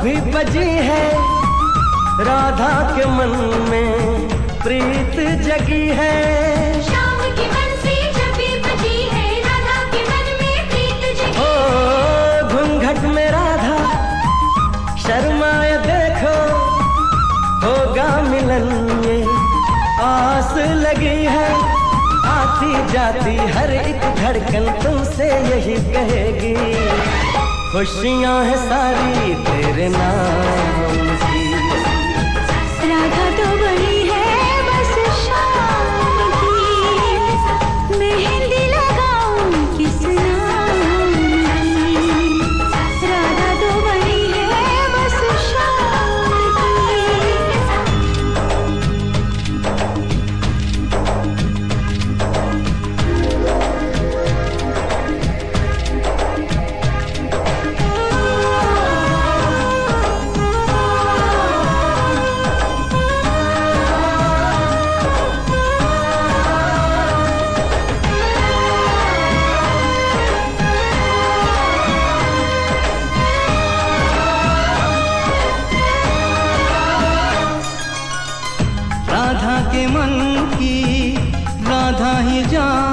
भी बजी है राधा के मन में प्रीत जगी है। शाम की बंसी जब भी बजी है राधा के मन में प्रीत जगी। ओ घूंघट में राधा शर्माए देखो, होगा मिलन ये आस लगी है। आती जाती हर एक धड़कन तुमसे यही कहेगी, खुशियां हैं सारी तेरे नाम की। राधा तो बड़ी है बस शाम की, मेहंदी लगाऊं किस नाम की। राधा तो बड़ी है बस शाम राधा के मन की राधा ही जान